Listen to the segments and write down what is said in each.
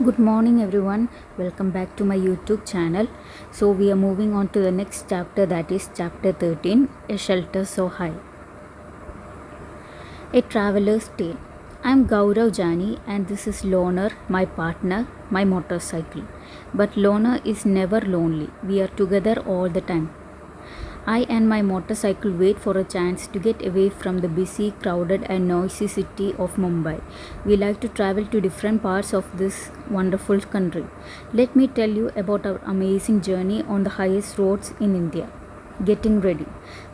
Good morning, everyone. Welcome back to my YouTube channel. So, we are moving on to the next chapter, that is chapter 13, A Shelter So High. A Traveler's Tale. I am Gaurav Jani, and this is Loner, my partner, my motorcycle. But Loner is never lonely. We are together all the time. I and my motorcycle wait for a chance to get away from the busy, crowded, and noisy city of Mumbai. We like to travel to different parts of this wonderful country. Let me tell you about our amazing journey on the highest roads in India. Getting ready.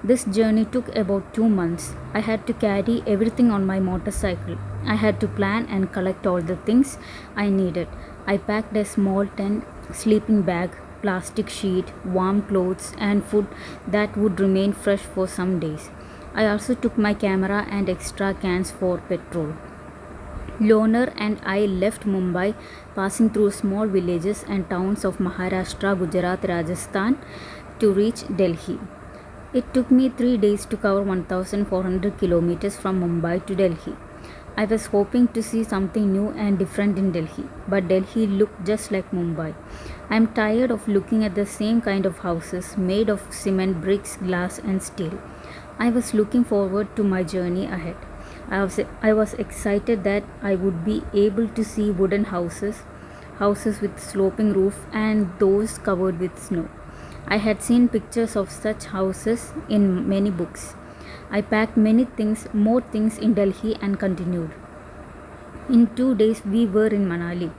This journey took about 2 months. I had to carry everything on my motorcycle. I had to plan and collect all the things I needed. I packed a small tent, sleeping bag, plastic sheet, warm clothes, and food that would remain fresh for some days. I also took my camera and extra cans for petrol. Loner and I left Mumbai, passing through small villages and towns of Maharashtra, Gujarat, Rajasthan to reach Delhi. It took me 3 days to cover 1400 kilometers from Mumbai to Delhi. I was hoping to see something new and different in Delhi, but Delhi looked just like Mumbai. I am tired of looking at the same kind of houses made of cement, bricks, glass, and steel. I was looking forward to my journey ahead. I was excited that I would be able to see wooden houses, houses with sloping roof, and those covered with snow. I had seen pictures of such houses in many books. I packed more things in Delhi and continued. In 2 days, we were in Manali.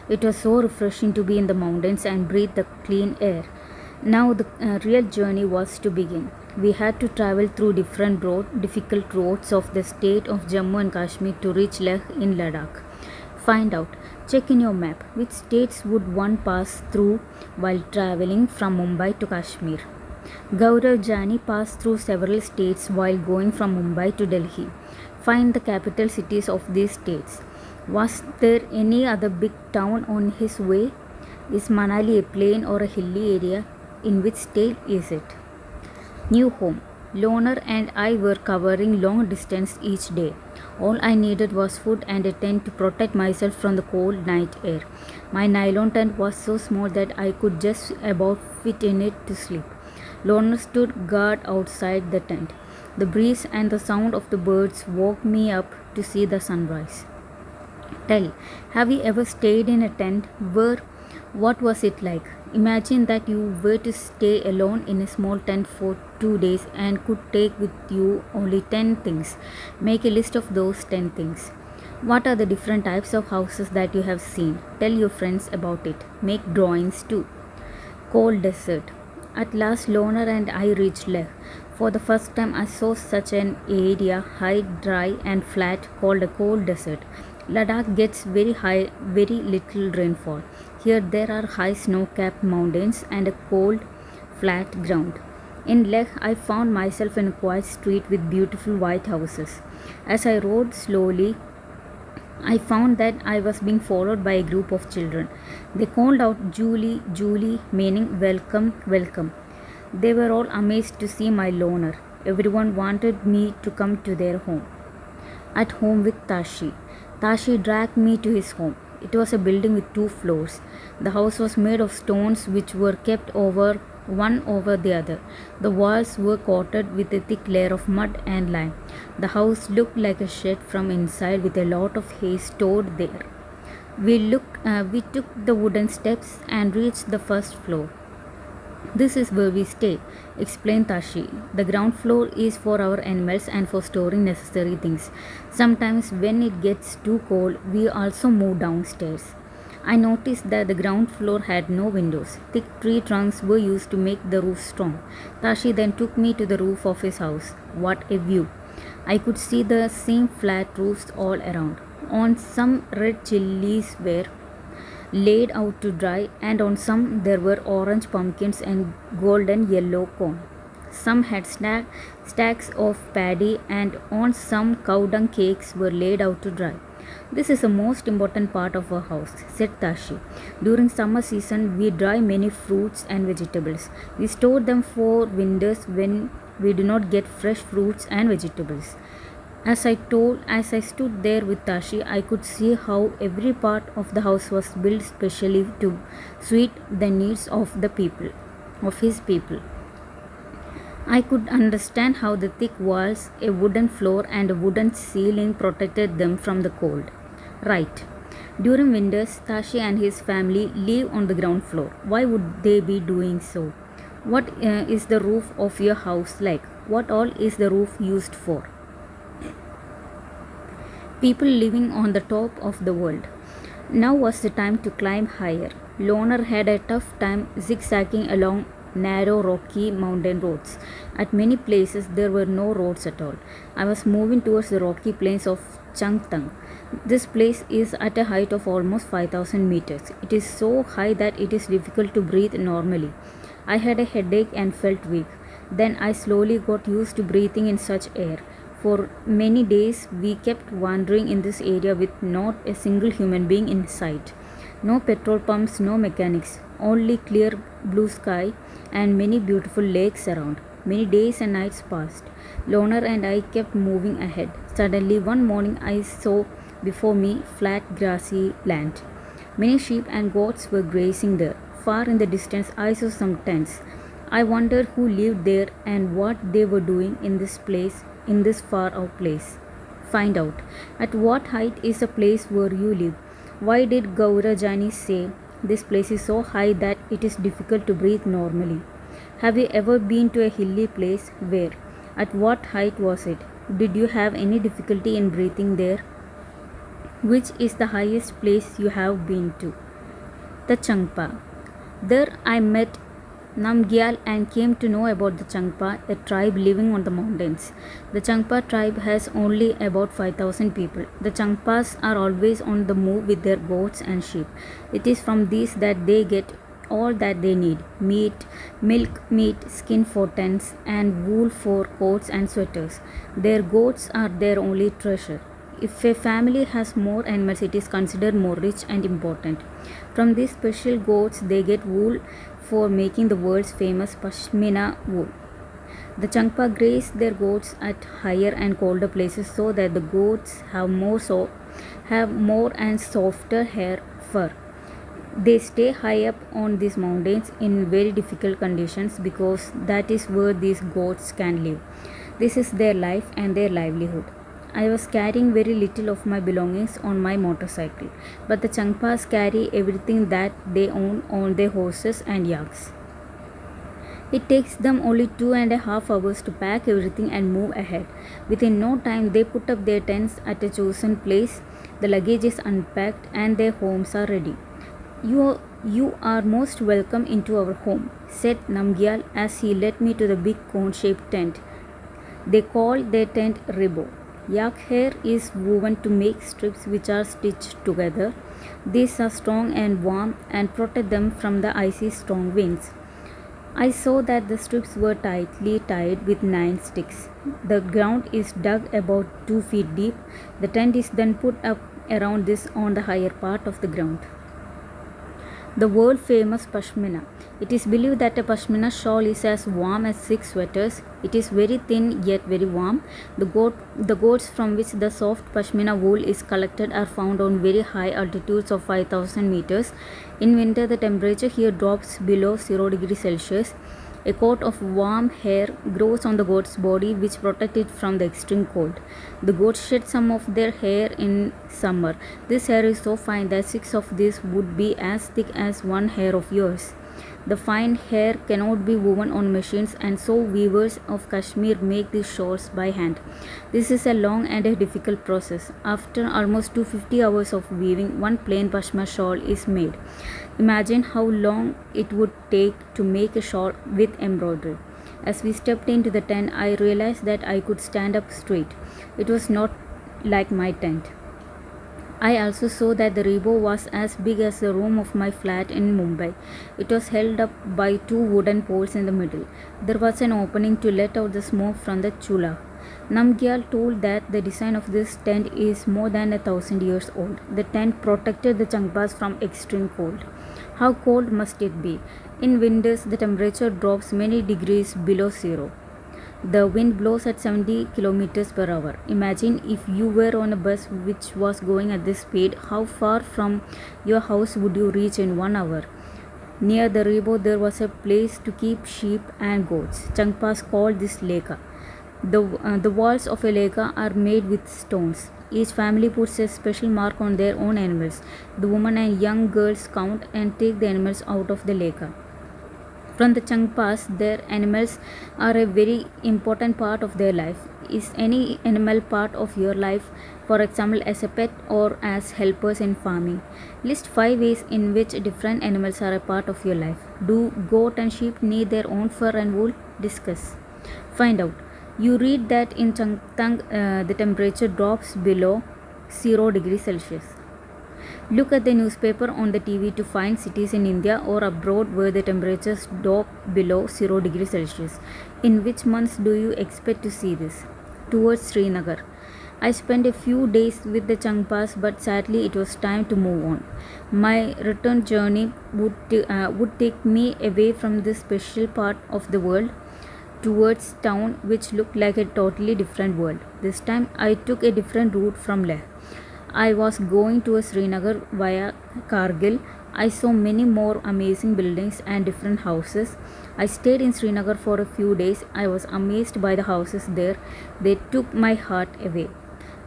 It was so refreshing to be in the mountains and breathe the clean air. Now the real journey was to begin. We had to travel through difficult roads of the state of Jammu and Kashmir to reach Leh in Ladakh. Find out. Check in your map. Which states would one pass through while traveling from Mumbai to Kashmir? Gaurav Jani passed through several states while going from Mumbai to Delhi. Find the capital cities of these states. Was there any other big town on his way? Is Manali a plain or a hilly area? In which state is it? New home. Loner and I were covering long distance each day. All I needed was food and a tent to protect myself from the cold night air. My nylon tent was so small that I could just about fit in it to sleep. Loner stood guard outside the tent. The breeze and the sound of the birds woke me up to see the sunrise. Tell, have you ever stayed in a tent? What was it like? Imagine that you were to stay alone in a small tent for 2 days and could take with you only 10 things. Make a list of those 10 things. What are the different types of houses that you have seen? Tell your friends about it. Make drawings too. Cold desert. At last, Loner and I reached Leh. For the first time, I saw such an area, high, dry, and flat, called a cold desert. Ladakh gets very high, very little rainfall. Here, there are high snow-capped mountains and a cold, flat ground. In Leh, I found myself in a quiet street with beautiful white houses. As I rode slowly, I found that I was being followed by a group of children. They called out Julie, Julie, meaning welcome, welcome. They were all amazed to see my Loner. Everyone wanted me to come to their home. At home with Tashi. Tashi dragged me to his home. It was a building with 2 floors. The house was made of stones which were kept one over the other. The walls were coated with a thick layer of mud and lime. The house looked like a shed from inside with a lot of hay stored there. We took the wooden steps and reached the first floor. This is where we stay, explained Tashi. The ground floor is for our animals and for storing necessary things. Sometimes when it gets too cold, we also move downstairs. I noticed that the ground floor had no windows. Thick tree trunks were used to make the roof strong. Tashi then took me to the roof of his house. What a view! I could see the same flat roofs all around. On some, red chilies were laid out to dry, and on some there were orange pumpkins and golden yellow corn. Some had stacks of paddy, and on some cow dung cakes were laid out to dry. This is the most important part of our house, said Tashi. During summer season, we dry many fruits and vegetables. We store them for winters when we do not get fresh fruits and vegetables. As I stood there with Tashi, I could see how every part of the house was built specially to suit the needs of his people. I could understand how the thick walls, a wooden floor, and a wooden ceiling protected them from the cold. Right. During winters, Tashi and his family live on the ground floor. Why would they be doing so? What is the roof of your house like? What all is the roof used for? People living on the top of the world. Now was the time to climb higher. Loner had a tough time zigzagging along narrow rocky mountain roads. At many places there were no roads at all. I was moving towards the rocky plains of Changtang. This place is at a height of almost 5000 meters. It is so high that it is difficult to breathe normally. I had a headache and felt weak. Then I slowly got used to breathing in such air. For many days we kept wandering in this area with not a single human being in sight. No petrol pumps, no mechanics, only clear blue sky and many beautiful lakes around. Many days and nights passed. Loner and I kept moving ahead. Suddenly one morning I saw before me flat grassy land. Many sheep and goats were grazing there. Far in the distance I saw some tents. I wondered who lived there and what they were doing in this far out place. Find out. At what height is the place where you live? Why did Gaurajani say this place is so high that it is difficult to breathe normally? Have you ever been to a hilly place? Where? At what height was it? Did you have any difficulty in breathing there? Which is the highest place you have been to? The Changpa. There I met Namgyal and came to know about the Changpa, a tribe living on the mountains. The Changpa tribe has only about 5000 people. The Changpas are always on the move with their goats and sheep. It is from these that they get all that they need: milk, meat, skin for tents, and wool for coats and sweaters. Their goats are their only treasure. If a family has more animals, it is considered more rich and important. From these special goats, they get wool for making the world's famous pashmina wool. The Changpa graze their goats at higher and colder places so that the goats have more and softer hair fur. They stay high up on these mountains in very difficult conditions because that is where these goats can live. This is their life and their livelihood. I was carrying very little of my belongings on my motorcycle, but the Changpas carry everything that they own on their horses and yaks. It takes them only 2.5 hours to pack everything and move ahead. Within no time, they put up their tents at a chosen place, the luggage is unpacked, and their homes are ready. You are most welcome into our home, said Namgyal as he led me to the big cone-shaped tent. They call their tent ribo. Yak hair is woven to make strips which are stitched together. These are strong and warm and protect them from the icy strong winds. I saw that the strips were tightly tied with 9 sticks. The ground is dug about 2 feet deep. The tent is then put up around this on the higher part of the ground. The world famous pashmina. It is believed that a pashmina shawl is as warm as 6 sweaters. It is very thin yet very warm. The goats from which the soft pashmina wool is collected are found on very high altitudes of 5000 meters. In winter, the temperature here drops below 0 degrees Celsius. A coat of warm hair grows on the goat's body which protects it from the extreme cold. The goats shed some of their hair in summer. This hair is so fine that 6 of these would be as thick as one hair of yours. The fine hair cannot be woven on machines, and so weavers of Kashmir make these shawls by hand. This is a long and a difficult process. After almost 250 hours of weaving, one plain pashmina shawl is made. Imagine how long it would take to make a shawl with embroidery. As we stepped into the tent, I realized that I could stand up straight. It was not like my tent. I also saw that the ribo was as big as the room of my flat in Mumbai. It was held up by 2 wooden poles in the middle. There was an opening to let out the smoke from the chula. Namgyal told that the design of this tent is more than 1000 years old. The tent protected the Changpas from extreme cold. How cold must it be? In winters, the temperature drops many degrees below 0. The wind blows at 70 kilometers per hour. Imagine if you were on a bus which was going at this speed, how far from your house would you reach in 1 hour? Near the river, there was a place to keep sheep and goats. Changpas called this leka. The walls of a leka are made with stones. Each family puts a special mark on their own animals. The women and young girls count and take the animals out of the leka. From the Changpas, their animals are a very important part of their life. Is any animal part of your life, for example, as a pet or as helpers in farming? List 5 ways in which different animals are a part of your life. Do goat and sheep need their own fur and wool? Discuss. Find out. You read that in Changtang the temperature drops below 0 degrees Celsius. Look at the newspaper on the TV to find cities in India or abroad where the temperatures drop below 0 degrees Celsius. In which months do you expect to see this? Towards Srinagar. I spent a few days with the Changpas, but sadly it was time to move on. My return journey would take me away from this special part of the world towards town which looked like a totally different world. This time I took a different route from Leh. I was going to Srinagar via Kargil. I saw many more amazing buildings and different houses. I stayed in Srinagar for a few days. I was amazed by the houses there. They took my heart away.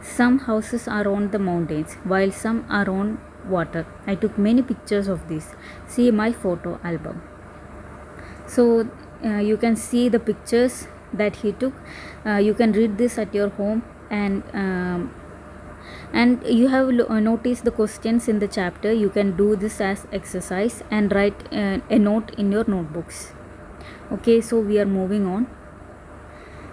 Some houses are on the mountains, while some are on water. I took many pictures of this. See my photo album. So you can see the pictures that he took. You can read this at your home, and you have noticed the questions in the chapter. You can do this as exercise and write a note in your notebooks. Okay, so we are moving on.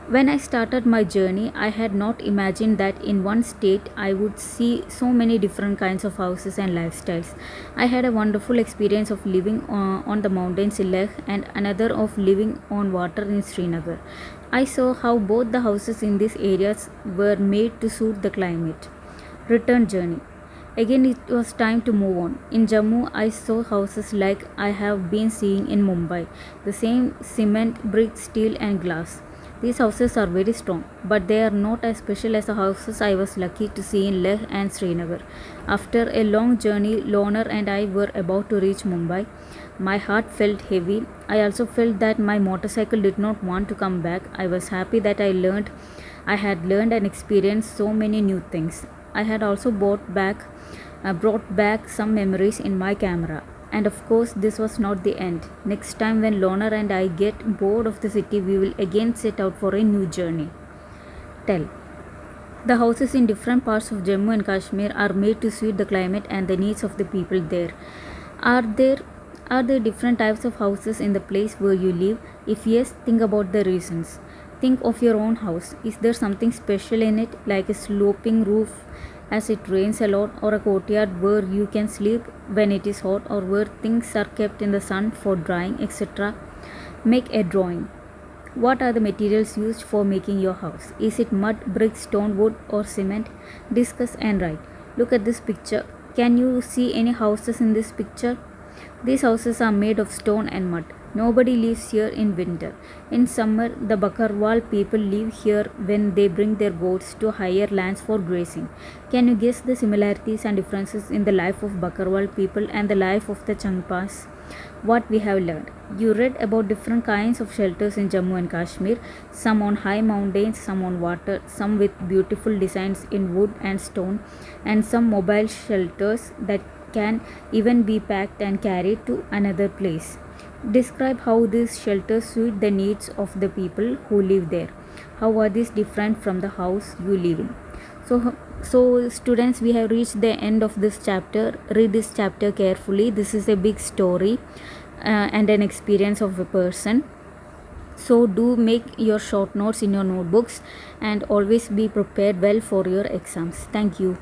When I started my journey, I had not imagined that in one state I would see so many different kinds of houses and lifestyles. I had a wonderful experience of living on the mountains in Leh and another of living on water in Srinagar. I saw how both the houses in these areas were made to suit the climate. Return journey. Again, it was time to move on. In Jammu, I saw houses like I have been seeing in Mumbai. The same cement, brick, steel, and glass. These houses are very strong, but they are not as special as the houses I was lucky to see in Leh and Srinagar. After a long journey, Loner and I were about to reach Mumbai. My heart felt heavy. I also felt that my motorcycle did not want to come back. I was happy that I had learned and experienced so many new things. I had also brought back some memories in my camera. And of course, this was not the end. Next time, when Loner and I get bored of the city, we will again set out for a new journey. Tell. The houses in different parts of Jammu and Kashmir are made to suit the climate and the needs of the people there. Are there different types of houses in the place where you live? If yes, think about the reasons. Think of your own house. Is there something special in it, like a sloping roof as it rains a lot, or a courtyard where you can sleep when it is hot, or where things are kept in the sun for drying, etc.? Make a drawing. What are the materials used for making your house? Is it mud, brick, stone, wood, or cement? Discuss and write. Look at this picture. Can you see any houses in this picture? These houses are made of stone and mud. Nobody lives here in winter. In summer, the Bakarwal people live here when they bring their goats to higher lands for grazing. Can you guess the similarities and differences in the life of Bakarwal people and the life of the Changpas? What we have learned. You read about different kinds of shelters in Jammu and Kashmir, some on high mountains, some on water, some with beautiful designs in wood and stone, and some mobile shelters that can even be packed and carried to another place. Describe how these shelters suit the needs of the people who live there. How are these different from the house you live in? So students, we have reached the end of this chapter. Read this chapter carefully. This is a big story and an experience of a person. So do make your short notes in your notebooks and always be prepared well for your exams. Thank you.